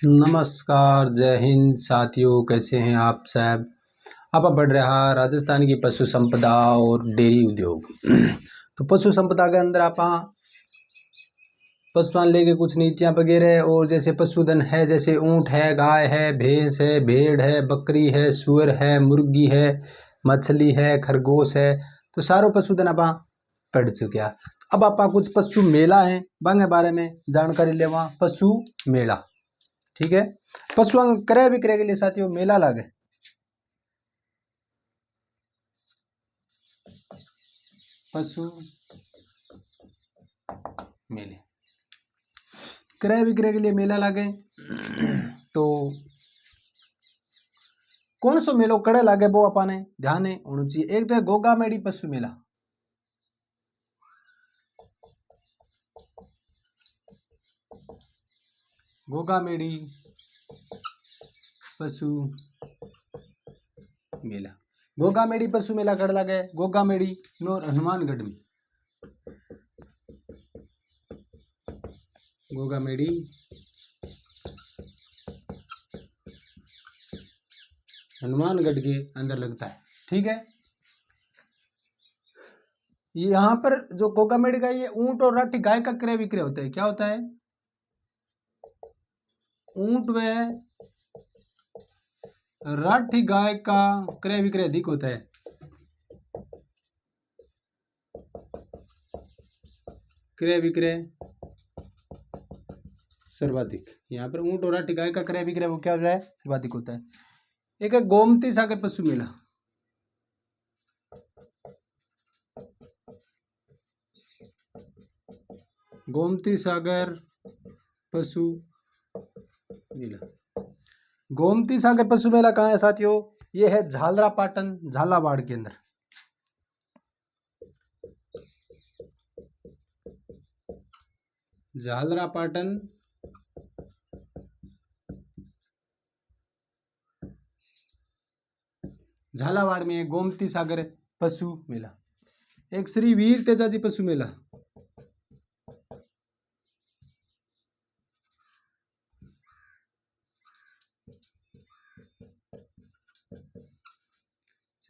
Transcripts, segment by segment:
नमस्कार, जय हिंद साथियों, कैसे हैं आप सब। आप बढ़ रहा राजस्थान की पशु संपदा और डेयरी उद्योग। तो पशु संपदा के अंदर आप पशुपालन लेके कुछ नीतियाँ वगैरह और जैसे पशुधन है, जैसे ऊँट है, गाय है, भैंस है, भेड़ है, बकरी है, सुअर है, मुर्गी है, मछली है, खरगोश है। तो सारों पशुधन आप पढ़ चुके हैं। अब आप कुछ पशु मेला है बांगे बारे में जानकारी लेवा। पशु मेला, ठीक है। पशु क्रय विक्रय के लिए साथियों मेला लागे। पशु मेले क्रय विक्रय के लिए मेला लागे। तो कौन सो मेलो कड़े लागे वो अपने ध्यान होना चाहिए। एक तो है गोगा मेड़ी पशु मेला। गोगा मेड़ी पशु मेला। गोगा मेड़ी पशु मेला कड़ लागे। गोगा मेड़ी नोर हनुमानगढ़ में। गोगा मेड़ी हनुमानगढ़ के अंदर लगता है, ठीक है। यहाँ पर जो गोगा मेड़ी का ये ऊंट और राठी गाय का क्रय विक्रय होता है। क्या होता है? ऊंट व राठी गाय का क्रय विक्रय अधिक होता है। क्रय विक्रय सर्वाधिक। यहाँ पर ऊंट और राठी गाय का क्रय विक्रय वो क्या होता है? सर्वाधिक होता है। एक है गोमती सागर पशु मेला। गोमती सागर पशु मेला। गोमती सागर पशु मेला कहाँ है साथियों? ये है झालरापाटन, झालावाड़ के अंदर। झालरापाटन झालावाड़ में है गोमती सागर पशु मेला। एक श्री वीर तेजाजी पशु मेला।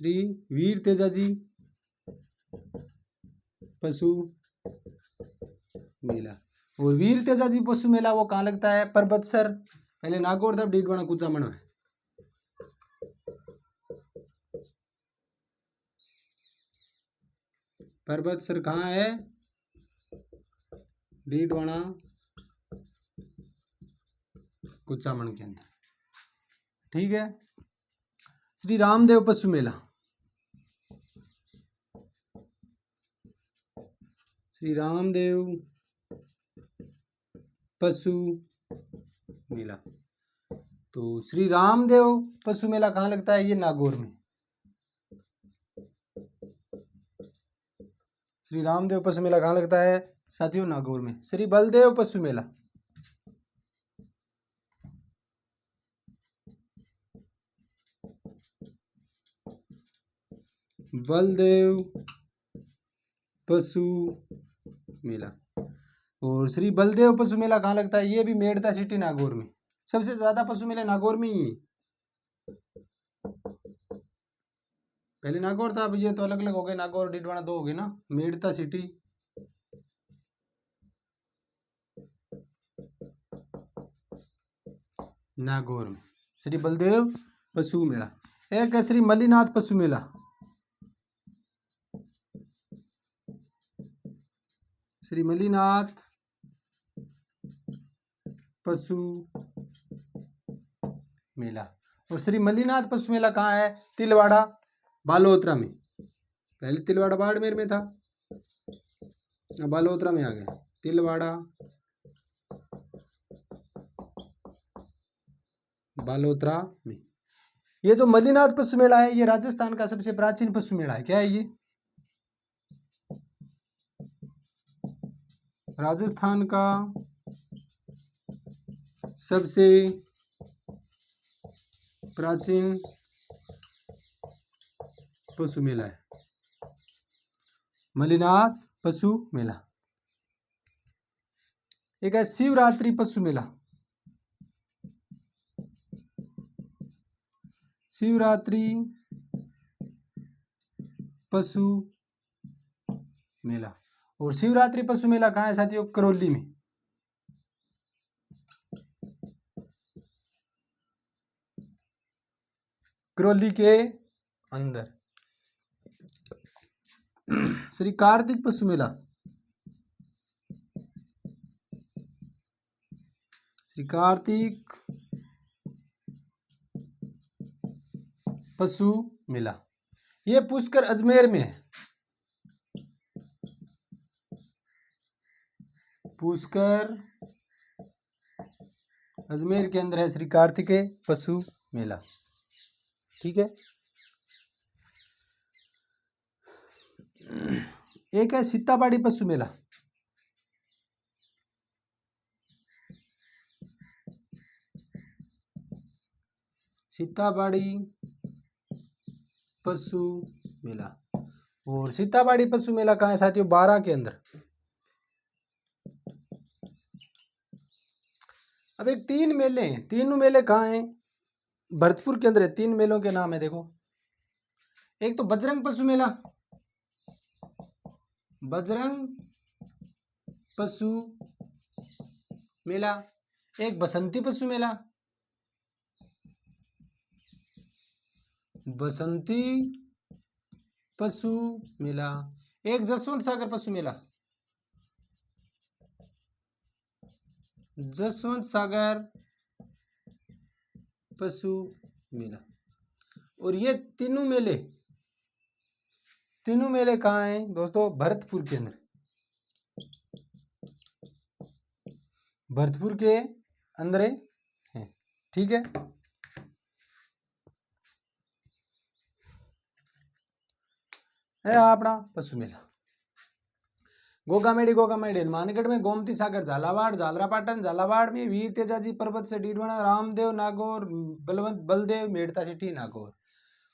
श्री वीर तेजाजी पशु मेला। और वीर तेजाजी पशु मेला वो कहाँ लगता है? परबतसर, पहले नागौर था, डीडवाना कुचामन में। परबतसर कहाँ है? डीडवाना कुचामन के अंदर, ठीक है। श्री रामदेव पशु मेला। श्री रामदेव पशु मेला। तो श्री रामदेव पशु मेला कहाँ लगता है? ये नागौर में। श्री रामदेव पशु मेला कहाँ लगता है साथियों? नागौर में। श्री बलदेव पशु मेला। बलदेव पशु मेला। और श्री बलदेव पशु मेला कहाँ लगता है? ये भी मेड़ता सिटी नागौर में। सबसे ज्यादा पशु मेला नागौर में ही है। पहले नागौर था, अब ये तो अलग अलग हो गए। नागौर डीडवाना दो हो गए ना। मेड़ता सिटी नागौर में श्री बलदेव पशु मेला। एक है श्री मल्लीनाथ पशु मेला। श्री मल्लीनाथ पशु मेला। और श्री मल्लीनाथ पशु मेला कहाँ है? तिलवाड़ा बालोतरा में। पहले तिलवाड़ा बाड़मेर में था, अब बालोतरा में आ गया। तिलवाड़ा बालोतरा में। ये जो मल्लीनाथ पशु मेला है ये राजस्थान का सबसे प्राचीन पशु मेला है। क्या है ये? राजस्थान का सबसे प्राचीन पशु मेला है मल्लीनाथ पशु मेला। एक है शिवरात्रि पशु मेला। शिवरात्रि पशु मेला। और शिवरात्रि पशु मेला कहाँ है साथियों? करौली में। करौली के अंदर। श्री कार्तिक पशु मेला, श्री कार्तिक पशु मेला, ये पुष्कर अजमेर में है। पुष्कर अजमेर के अंदर है श्री कार्तिकेय पशु मेला। ठीक है। एक है सीताबाड़ी पशु मेला। सीताबाड़ी पशु मेला। और सीताबाड़ी पशु मेला कहाँ है साथियों? 12 के अंदर। अब एक 3 मेले हैं, तीनों मेले कहाँ हैं? भरतपुर के अंदर है। 3 मेलों के नाम है देखो। एक तो बजरंग पशु मेला, बजरंग पशु मेला। एक बसंती पशु मेला, बसंती पशु मेला। एक जसवंत सागर पशु मेला, जसवंत सागर पशु मेला। और ये तीनों मेले कहाँ हैं दोस्तों? भरतपुर के अंदर। भरतपुर के अंदर है। ठीक है। अपना पशु मेला गोगामेड़ी हनुमानगढ़ में, गोमती सागर झालावाड़, झालरापाटन झालावाड़ में, वीर तेजाजी पर्वत से डीडवाना, रामदेव नागौर, बलवंत बलदेव मेड़ता सिटी नागौर।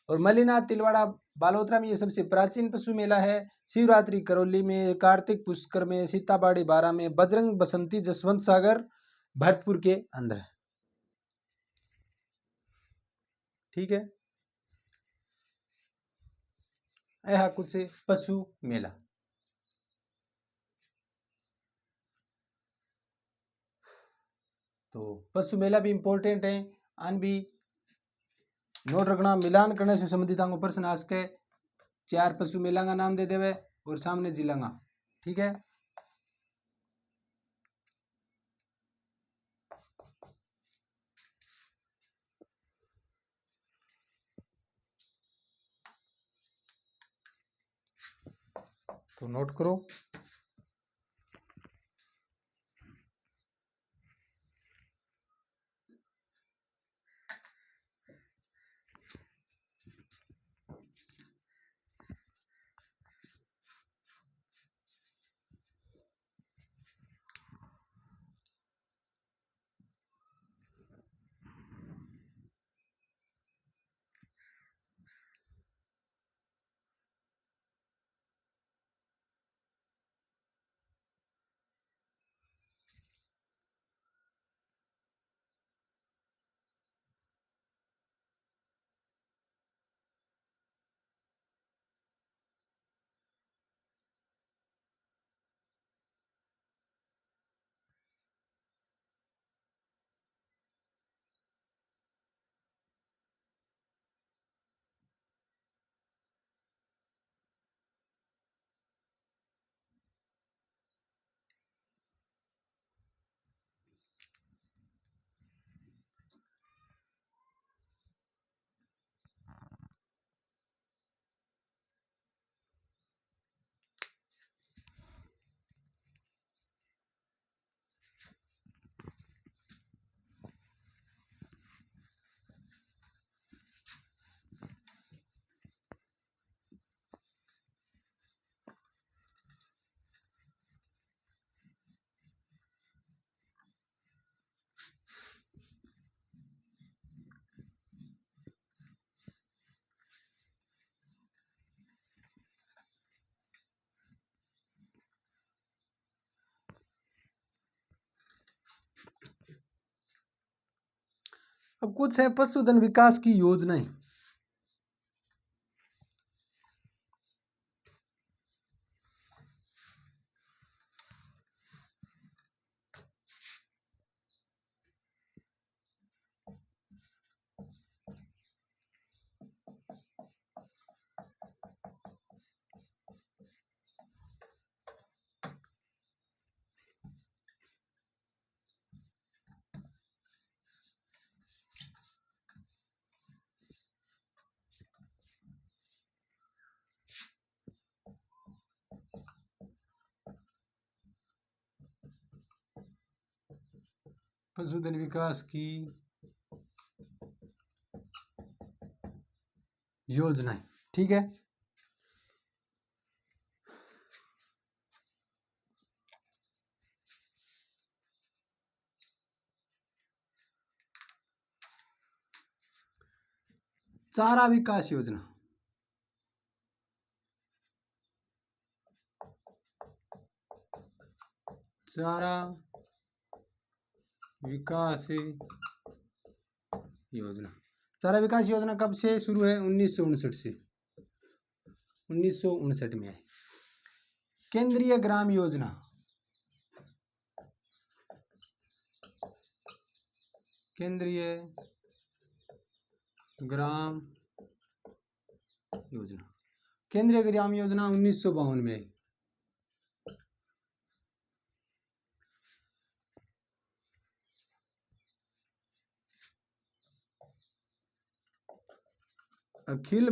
और मल्लीनाथ तिलवाड़ा बालोतरा में। ये सबसे प्राचीन पशु मेला है। शिवरात्रि करौली में, कार्तिक पुष्कर में, सीताबाड़ी 12 में, बजरंग बसंती जसवंत सागर भरतपुर के अंदर है। ठीक है। यह कुछ पशु मेला। तो पशु मेला भी इंपॉर्टेंट है। आन भी नोट रखना। मिलान करने से संबंधित आपको प्रश्न आ सके। 4 पशु मेला का नाम दे देवे और सामने जिला का। ठीक है। तो नोट करो। अब कुछ है पशुधन विकास की योजनाएं। पशुधन विकास की योजनाएं। ठीक है, चारा विकास योजना, चारा विकास योजना। चारा विकास योजना कब से शुरू है? 1959 से, 1959 में है। केंद्रीय ग्राम योजना, केंद्रीय ग्राम योजना, केंद्रीय ग्राम योजना 1952 में है। अखिल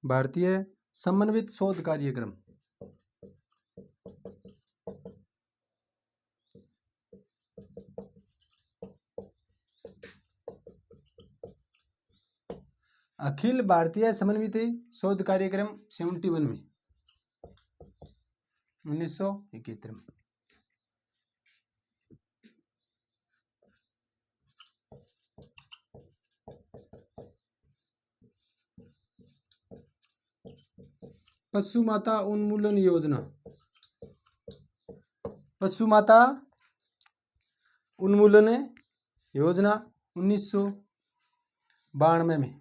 भारतीय समन्वित शोध कार्यक्रम, अखिल भारतीय समन्वित शोध कार्यक्रम 71 में, 1971 में। पशु माता उन्मूलन योजना, पशु माता उन्मूलन योजना 1992 में।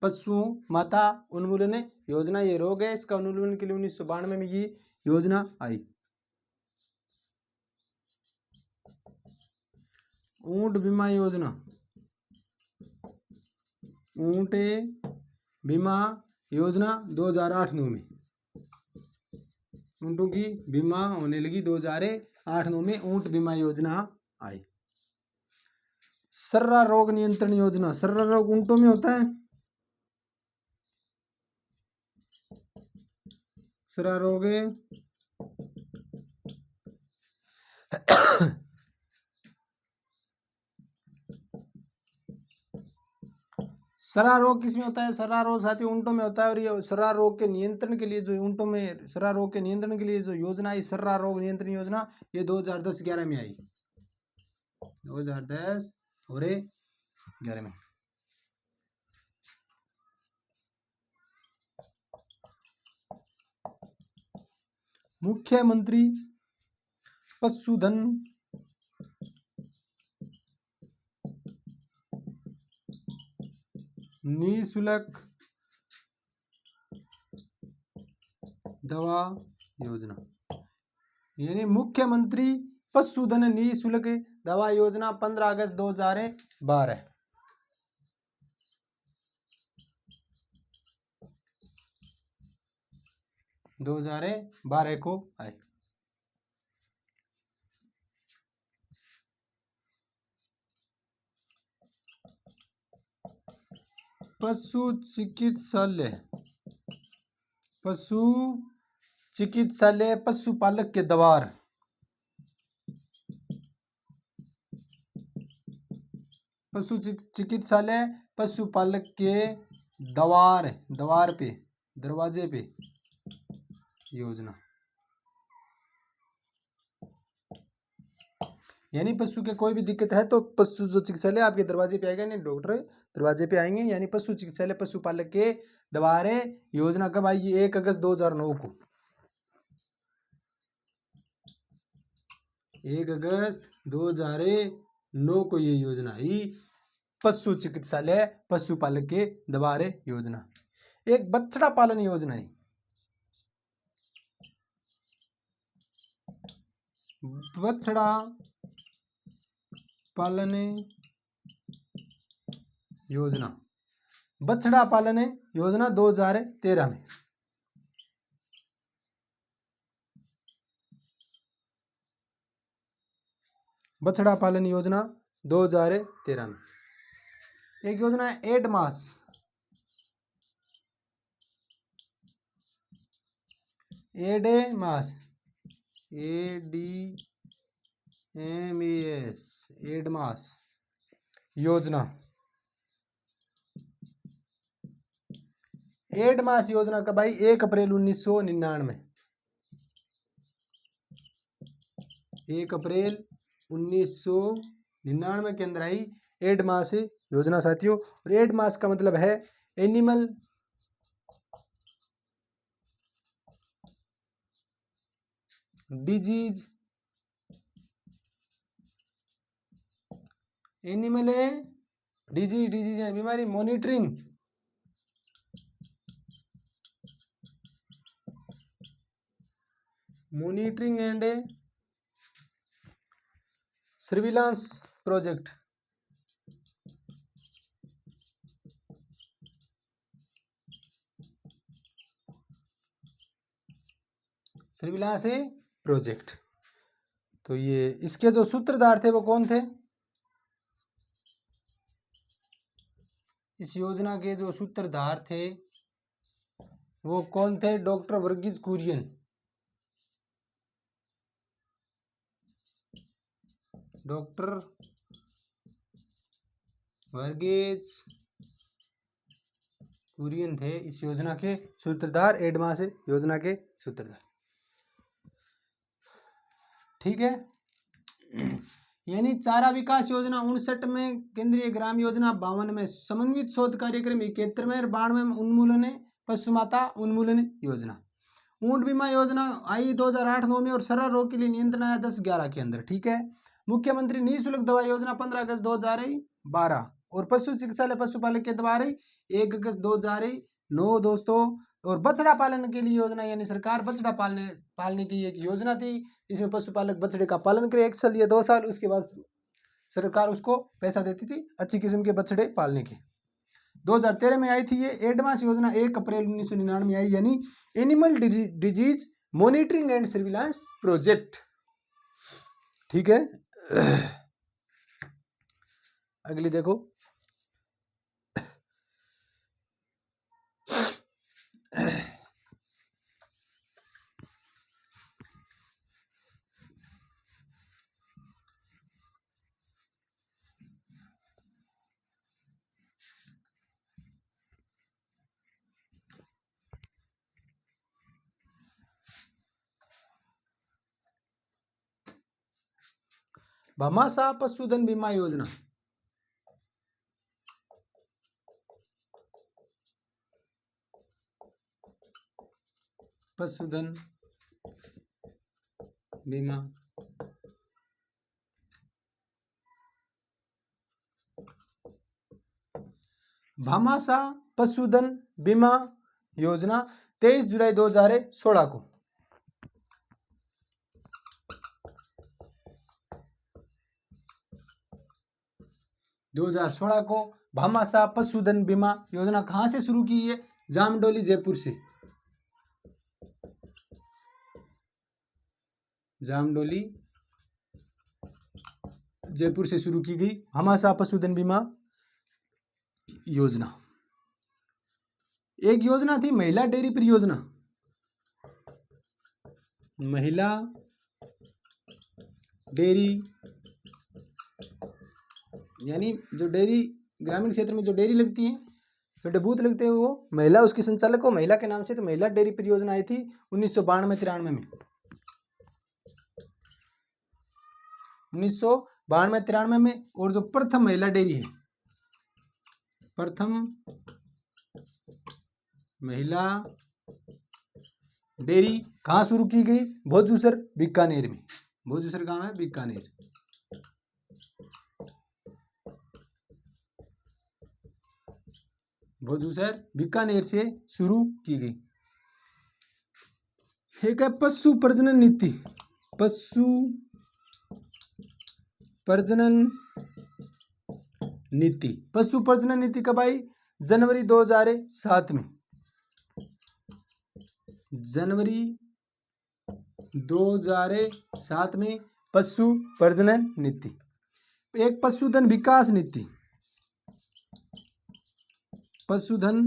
पशु माता उन्मूलन योजना, ये रोग है, इसका उन्मूलन के लिए 1992 में ये योजना आई। ऊंट बीमा योजना, ऊंट बीमा योजना 2008-9 में, ऊंटों की बीमा होने लगी 2008-9 में, ऊंट बीमा योजना आई। सर्रा रोग नियंत्रण योजना, सर्रा रोग ऊंटों में होता है, सर्रा रोग सर्रा रोग किसमें होता है? सर्रा रोग साथियों ऊंटों में होता है। और ये सर्रा रोग के नियंत्रण के लिए जो ऊंटों में सर्रा रोग के नियंत्रण के लिए जो योजना आई, सर्रा रोग नियंत्रण योजना, ये 2010-11 में आई, 2010 और 11 में। मुख्यमंत्री पशुधन निःशुल्क दवा योजना, यानी मुख्यमंत्री पशुधन निःशुल्क दवा योजना 15 अगस्त 2012 को आई। पशु चिकित्सालय, पशु चिकित्सालय पशुपालक के द्वार, पशु चिकित्सालय पशुपालक के द्वार पे, दरवाजे पे योजना, यानी पशु के कोई भी दिक्कत है तो पशु जो चिकित्सालय आपके दरवाजे पे आएगा, यानी डॉक्टर दरवाजे पे आएंगे। यानी पशु चिकित्सालय पशुपालक के द्वारे योजना कब आई? 1 अगस्त 2009 को, 1 अगस्त 2009 को ये योजना आई, पशु चिकित्सालय पशुपालक के द्वारे योजना। एक बछड़ा पालन योजना है, बछड़ा पालन योजना, बछड़ा पालन योजना 2013 में। बछड़ा पालन योजना 2013 में। एक योजना है एडमास, ADMAS, एडमास योजना। एडमास योजना कब आई? 1 अप्रैल 1999। 1 अप्रैल 1999 के अंदर आई एडमास योजना साथियों। और एडमास का मतलब है एनिमल डिजीज, एनिमल है डिजीज, डिजीज है बीमारी, monitoring, monitoring and surveillance project. Surveillance project. तो ये इसके जो सूत्रधार थे वो कौन थे? इस योजना के जो सूत्रधार थे वो कौन थे? डॉक्टर वर्गीज कुरियन। डॉक्टर वर्गीज कुरियन थे इस योजना के सूत्रधार, एडमास योजना के सूत्रधार। ठीक है। यानी चारा विकास योजना 59 में, केंद्रीय ग्राम योजना 52 में, समन्वित शोध कार्यक्रम 71 में और 92 में उन्मूलन पशु माता उन्मूलन योजना। ऊंट बीमा योजना आई 2008-9 में और सरल रोग के लिए नियंत्रण आया 10-11 के अंदर। ठीक है। मुख्यमंत्री निःशुल्क दवा योजना 15 अगस्त 2012 और पशु चिकित्सालय पशुपालक के द्वारा 1 अगस्त 2009 दोस्तों। और बछड़ा पालन के लिए योजना, यानी सरकार बछड़ा पालने की एक योजना थी। इसमें पशुपालक बछड़े का पालन करे 1 साल या 2 साल, उसके बाद सरकार उसको पैसा देती थी अच्छी किस्म के बछड़े पालने के। 2013 में आई थी ये एडमास योजना, 1 अप्रैल 1999 में आई, यानी animal disease monitoring and surveillance project. ठीक है। अगली देखो। भामाशाह पशुधन बीमा योजना। पशुधन बीमा भामाशाह पशुधन बीमा योजना 23 जुलाई 2016 को। 2016 को भामाशाह पशुधन बीमा योजना कहां से शुरू की है? जामडोली जयपुर से। जामडोली जयपुर से शुरू की गई भामाशाह पशुधन बीमा योजना। एक योजना थी महिला डेयरी परियोजना। महिला डेयरी, यानी जो डेयरी ग्रामीण क्षेत्र में जो डेयरी लगती है, छोटे बूथ लगते हैं, वो महिला उसकी संचालक को महिला के नाम से, तो महिला डेयरी परियोजना आई थी 1992-93 में। 1992-93 में। और जो प्रथम महिला डेयरी है, प्रथम महिला डेयरी कहाँ शुरू की गई? भोजूसर बीकानेर में। भोजूसर गांव है बीकानेर। भोजूसर बीकानेर से शुरू की गई। एक है पशु प्रजनन नीति। पशु प्रजनन नीति। पशु प्रजनन नीति कब आई? जनवरी 2007 में। जनवरी 2007 में पशु प्रजनन नीति। एक पशुधन विकास नीति। पशुधन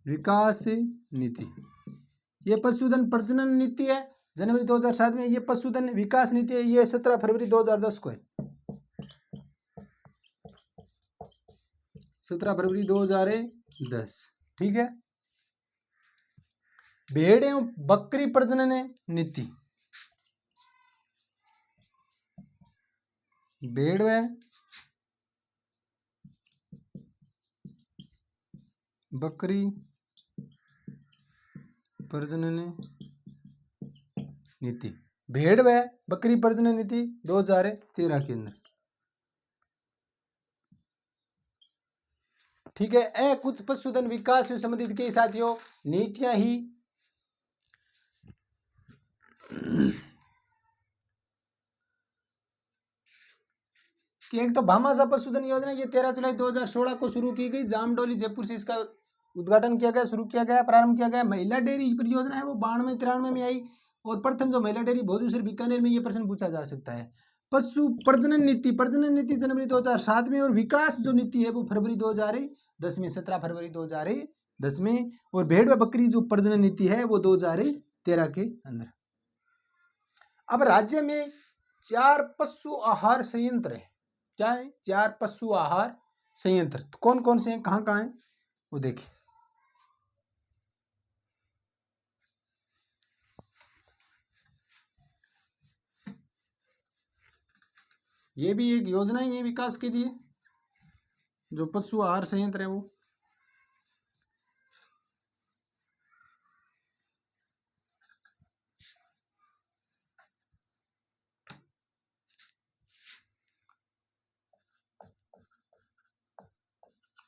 विकास नीति। ये पशुधन प्रजनन नीति है जनवरी 2007 में। ये पशुधन विकास नीति है, ये 17 फरवरी 2010 को है। 17 फरवरी 2010, ठीक है। भेड़ एवं बकरी प्रजनन नीति, भेड़ व बकरी प्रजनन नीति, भेड़ व बकरी प्रजनन नीति 2013 के अंदर, ठीक है। कुछ पशुधन विकास से संबंधित कई साथियों नीतियां ही कि एक तो भामाशाह पशुधन योजना, ये 13 जुलाई 2016 को शुरू की गई। जामडोली जयपुर से इसका उद्घाटन किया गया, शुरू किया गया, प्रारंभ किया गया। महिला डेयरी परियोजना है वो 92-93 में आई, और प्रथम जो महिला डेयरी भोजूसर बीकानेर में, ये प्रश्न पूछा जा सकता है। पशु प्रजनन नीति जनवरी 2007 में, और विकास जो नीति है वो फरवरी 2010 में, 17 फरवरी 2010 में, और भेड़ व बकरी जो प्रजनन नीति है वो 2013 के अंदर। अब राज्य में 4 पशु आहार संयंत्र है। क्या है? 4 पशु आहार संयंत्र। तो कौन कौन से हैं, कहाँ कहाँ हैं, वो देखिए। ये भी एक योजना ही है विकास के लिए, जो पशु आहार संयंत्र है वो।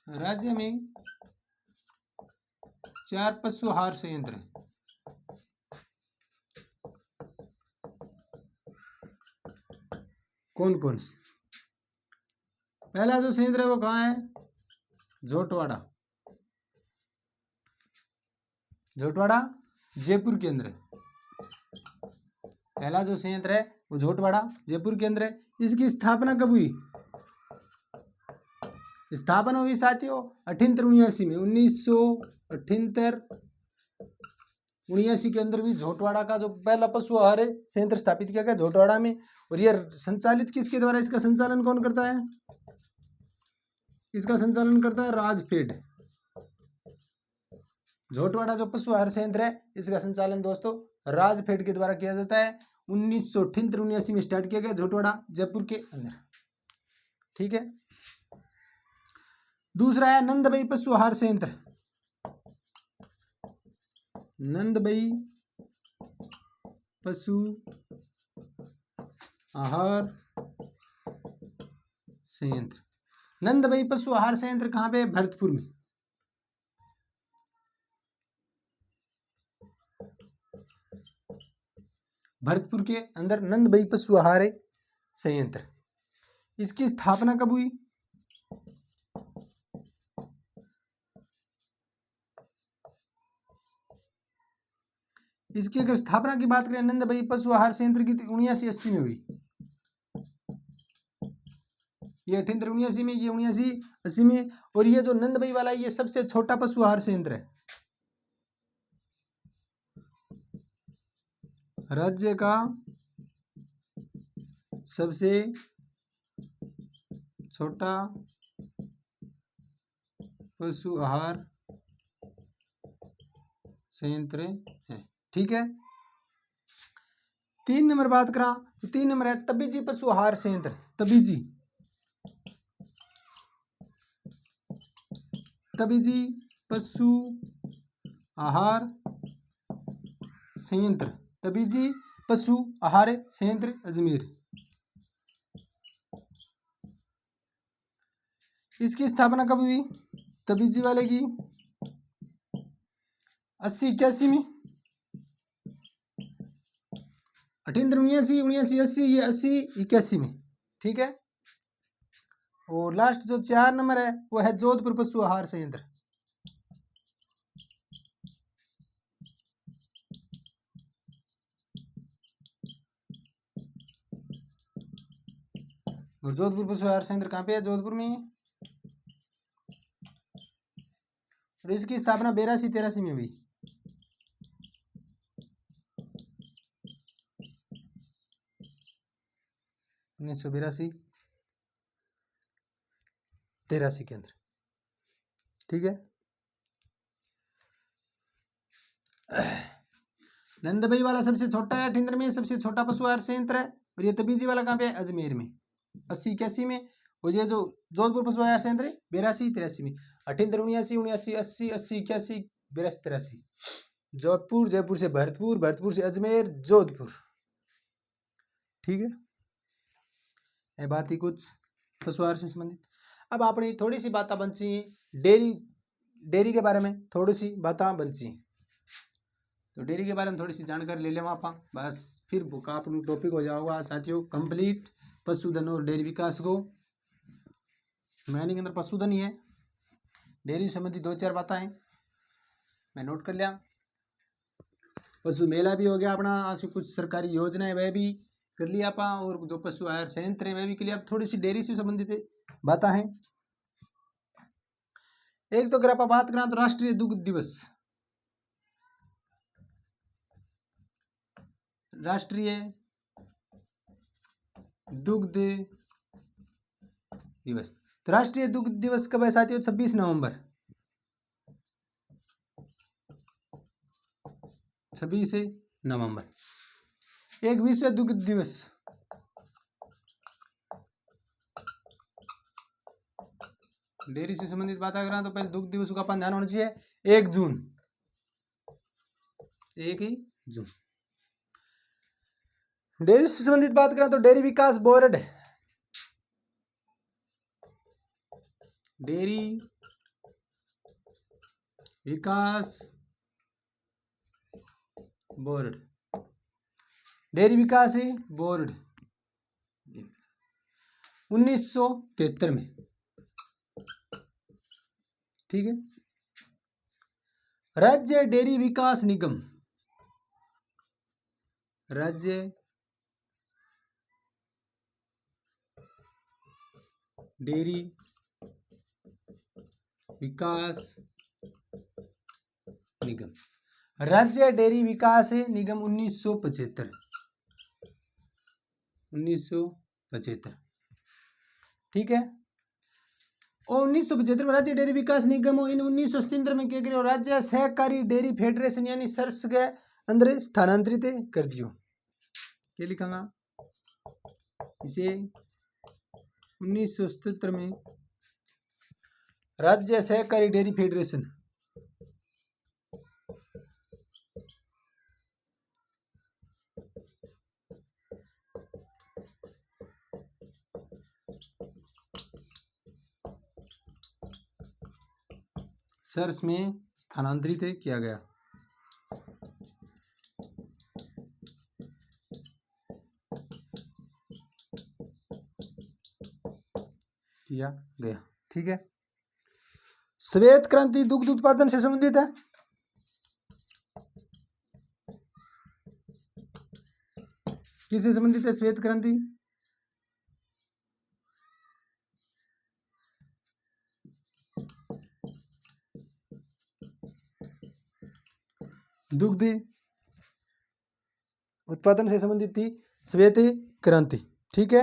राज्य में 4 पशु आहार संयंत्र है। कौन कौन से? पहला जो संयंत्र है वो कहाँ है? झोटवाड़ा, झोटवाड़ा जयपुर के अंदर है। पहला जो संयंत्र है वो झोटवाड़ा जयपुर के अंदर है। इसकी स्थापना कब हुई? स्थापना हुई साथियों 78-79 में, 1978-79 के अंदर भी झोटवाड़ा का जो पहला पशु आहार संयंत्र स्थापित किया गया झोटवाड़ा में। और यह संचालित किसके द्वारा? इसका संचालन कौन करता है? इसका संचालन करता है राजफेड। झोटवाड़ा जो पशु आहार संयंत्र है इसका संचालन दोस्तों राजफेड के द्वारा किया जाता है। 1978-79 में स्टार्ट किया गया झोटवाड़ा जयपुर के अंदर, ठीक है। दूसरा है नंदबई पशु आहार संयंत्र। नंदबई पशु आहार संयंत्र। नंदबई पशु आहार संयंत्र कहाँ पे? भरतपुर में। भरतपुर के अंदर नंदबई पशु आहार संयंत्र। इसकी स्थापना कब हुई? इसकी अगर स्थापना की बात करें नंदबई पशु आहार संयंत्र की, तो 79-80 में हुई। ये 78-79 में, ये 79-80 में। और ये जो नंदबई वाला ये सबसे छोटा पशु आहार संयंत्र है। राज्य का सबसे छोटा पशु आहार संयंत्र है, ठीक है। 3 नंबर बात करा तो 3 नंबर है तबीजी पशु आहार संयंत्र। तबीजी पशु आहार संयंत्र। तबीजी पशु आहार संयंत्र अजमेर। इसकी स्थापना कब हुई? तबीजी वाले की 80-81 में। 78-79-79-80, ये 80-81 में, ठीक है। और लास्ट जो 4 नंबर है वो है जोधपुर पशु आहार संयंत्र। और जोधपुर पशु आहार संयंत्र कहाँ पे है? जोधपुर में। और इसकी स्थापना 82-83 में हुई। 1982 83 के अंदर। ठीक है। नंदबई वाला सबसे छोटा है अठिंदर में, सबसे छोटा पशु आहार संयंत्र है। और ये तबीजी वाला कहाँ पे है? अजमेर में 80 81 में। और ये जो जोधपुर पशु आहार संयंत्र है 82 83 में। अठिंदर 79 79 80 80 81 82 83। जोधपुर, जयपुर से भरतपुर, भरतपुर से अजमेर, जोधपुर। ठीक है, ये बात ही कुछ पशु आहार से संबंधित। अब अपनी थोड़ी सी बातें बनची डेयरी के बारे में, थोड़ी सी बातें बनची। तो डेयरी के बारे में थोड़ी सी जानकारी ले लें आप, बस फिर बुक आप टॉपिक हो जाओगा साथियों कंप्लीट। पशुधन और डेयरी विकास को मैंने के अंदर पशुधन ही है, डेयरी संबंधी 2-4 बातें हैं मैं नोट कर लिया। पशु मेला भी हो गया अपना, ऐसी कुछ सरकारी योजनाएं वह भी कर लिया आप, और जो पशु आहार संयंत्र है वह भी कर लिया। थोड़ी सी डेयरी से संबंधित बातें हैं। एक तो अगर आप बात करें तो राष्ट्रीय दुग्ध दिवस, राष्ट्रीय दुग्ध दिवस। तो राष्ट्रीय दुग्ध दिवस कब है साथियों? 26 नवंबर। 26 नवंबर। एक विश्व दुग्ध दिवस, डेयरी से संबंधित बात करें तो पहले दुग्ध दिवस का अपन ध्यान होना चाहिए 1 जून, 1 ही जून। डेयरी से संबंधित बात करें तो डेयरी विकास बोर्ड, डेयरी विकास बोर्ड, डेयरी विकास बोर्ड 1973 में। ठीक है। राज्य डेयरी विकास निगम, राज्य डेयरी विकास निगम, राज्य डेयरी विकास निगम 1975। ठीक है। और 1975 में राज्य डेयरी विकास निगम हो, इन 1977 में क्या करियो? राज्य सहकारी डेयरी फेडरेशन यानी सर्स के अंदर स्थानांतरित कर दियो। क्या लिखांगा इसे? 1977 में राज्य सहकारी डेयरी फेडरेशन सर्स में स्थानांतरित किया गया। ठीक है। श्वेत क्रांति दुग्ध उत्पादन से संबंधित है। किससे संबंधित है श्वेत क्रांति? दुग्ध उत्पादन से संबंधित थी श्वेत क्रांति। ठीक है।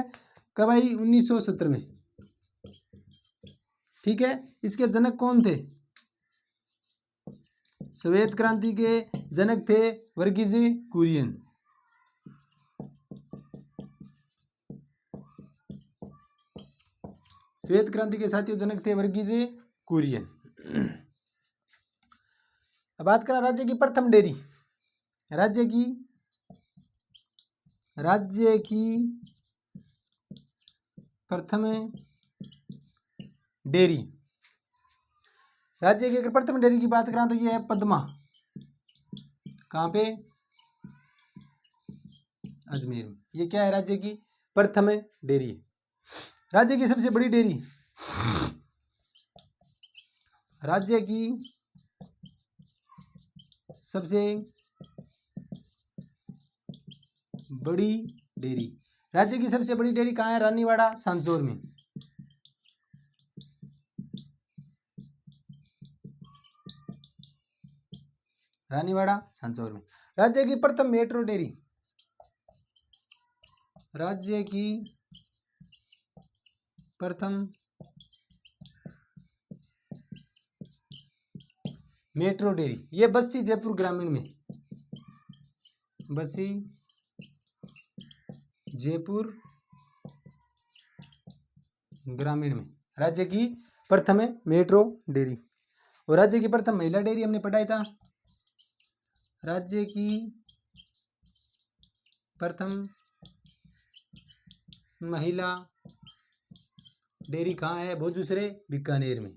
कब आई? 1970 में। ठीक है। इसके जनक कौन थे? श्वेत क्रांति के जनक थे वर्गीज कुरियन। श्वेत क्रांति के साथियों जनक थे वर्गीज कुरियन। अब बात करें राज्य की प्रथम डेयरी, राज्य की प्रथम डेयरी, राज्य की अगर प्रथम डेयरी की बात करें तो ये है पद्मा। कहाँ पे? अजमेर में। ये क्या है? राज्य की प्रथम डेयरी। राज्य की सबसे बड़ी डेयरी, राज्य की सबसे बड़ी डेयरी, राज्य की सबसे बड़ी डेयरी कहाँ है? रानीवाड़ा सांचौर में। रानीवाड़ा सांचौर में। राज्य की प्रथम मेट्रो डेयरी, राज्य की प्रथम मेट्रो डेयरी, ये बस्सी जयपुर ग्रामीण में, बस्सी जयपुर ग्रामीण में राज्य की प्रथम है मेट्रो डेयरी। और राज्य की प्रथम महिला डेयरी हमने पढ़ाया था, राज्य की प्रथम महिला डेयरी कहाँ है? भोजूसरे बीकानेर में।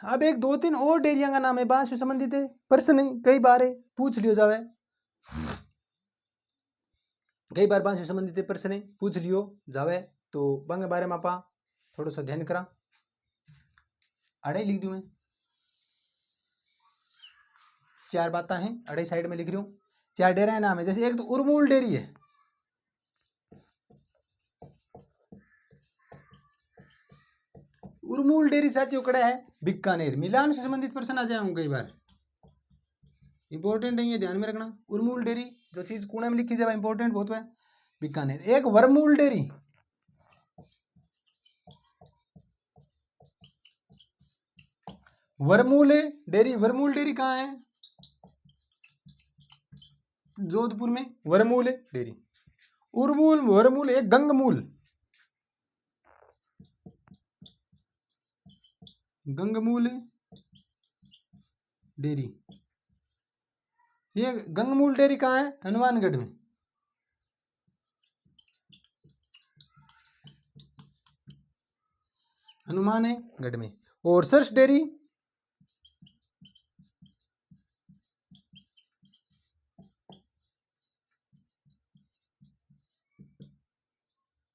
अब एक दो तीन और डेयरिया का नाम है, बांस से संबंधित है, प्रश्न कई बार है, पूछ लियो जावे, कई बार बांस से संबंधित है प्रश्न पूछ लियो जावे, तो बंग बारे में आपा थोड़ा सा ध्यान करा। अड़े लिख दूं मैं, चार बातें हैं अड़े साइड में लिख रही हूँ, चार डेरा नाम है। जैसे एक तो उर्मूल डेयरी है, उर्मूल डेयरी साथियों कड़ा है बीकानेर, मिलान से संबंधित प्रश्न आ जाएंगे कई बार, इंपॉर्टेंट है ये ध्यान में रखना। उर्मूल डेयरी जो चीज कोने में लिखी जाए इंपॉर्टेंट बहुत है, बीकानेर। एक वर्मूल डेयरी, वर्मूल डेयरी, वर्मूल डेयरी कहाँ है? जोधपुर में वर्मूल डेयरी। उर्मूल वर्मूल एक गंगमूल, गंगमूल डेयरी, ये गंगमूल डेयरी कहाँ है? हनुमानगढ़ में। हनुमानगढ़ में। और सरस डेयरी,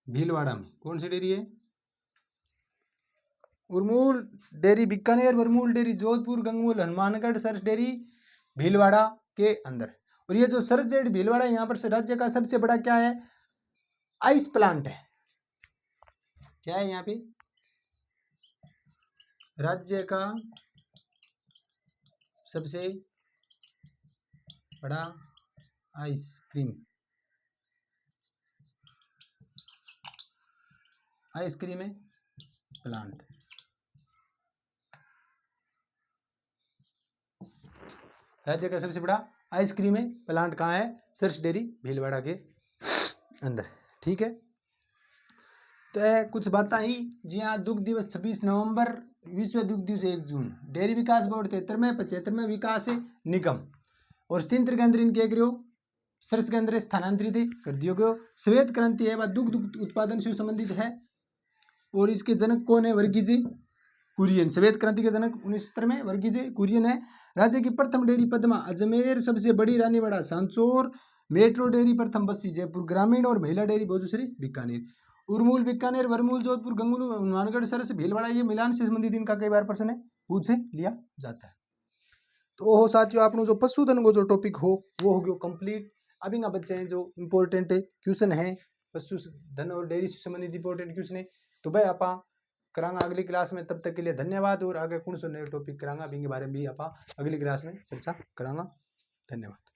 भीलवाड़ा में। कौन सी डेयरी है? उर्मूल डेयरी बीकानेर, वर्मूल डेयरी जोधपुर, गंगमूल हनुमानगढ़, सरस डेयरी भीलवाड़ा के अंदर। और ये जो सरस डेयरी भीलवाड़ा है, यहाँ पर से राज्य का सबसे बड़ा क्या है? आइस प्लांट है। क्या है यहाँ पे? राज्य का सबसे बड़ा आइसक्रीम, आइसक्रीम है प्लांट। राज्य का सबसे बड़ा आइसक्रीम है प्लांट कहाँ है? सरस डेयरी भीलवाड़ा के अंदर। ठीक है, तो कुछ बातें ही जी हाँ। दुग्ध दिवस 26 नवंबर, विश्व दुग्ध दिवस 1 जून, डेयरी विकास बोर्ड 73वें 75वें विकास निगम और स्थिर केंद्र इनके गृह सरस केंद्र स्थानांतरित कर दियो गयो। श्वेत क्रांति है वह दुग्ध उत्पादन से संबंधित है और इसके जनक कौन है? वर्गीज कुरियन। श्वेत क्रांति के जनक 1970 में वर्गीज कुरियन है। राज्य की प्रथम डेयरी पद्मा अजमेर, सबसे बड़ी रानीवाड़ा सांचौर, मेट्रो डेयरी प्रथम बस्सी जयपुर ग्रामीण और महिला डेयरी भोजूसरी बीकानेर। उर्मूल बीकानेर, वर्मूल जोधपुर, गंगूल हनुमानगढ़, सरस भीलवाड़ा, ये मिलान से संबंधित इनका कई बार प्रश्न है पूछ लिया जाता है। तो हो साथियों आपनो जो पशुधन को जो टॉपिक हो वो हो गयो कंप्लीट। अभी ना बच्चे हैं जो इम्पोर्टेंट क्वेश्चन है पशुधन और डेयरी से संबंधित इंपॉर्टेंट क्वेश्चन है, तो भाई आप करांगा अगली क्लास में। तब तक के लिए धन्यवाद, और आगे कौन सा नए टॉपिक करांगा अभी के बारे में भी आप अगली क्लास में चर्चा करांगा। धन्यवाद।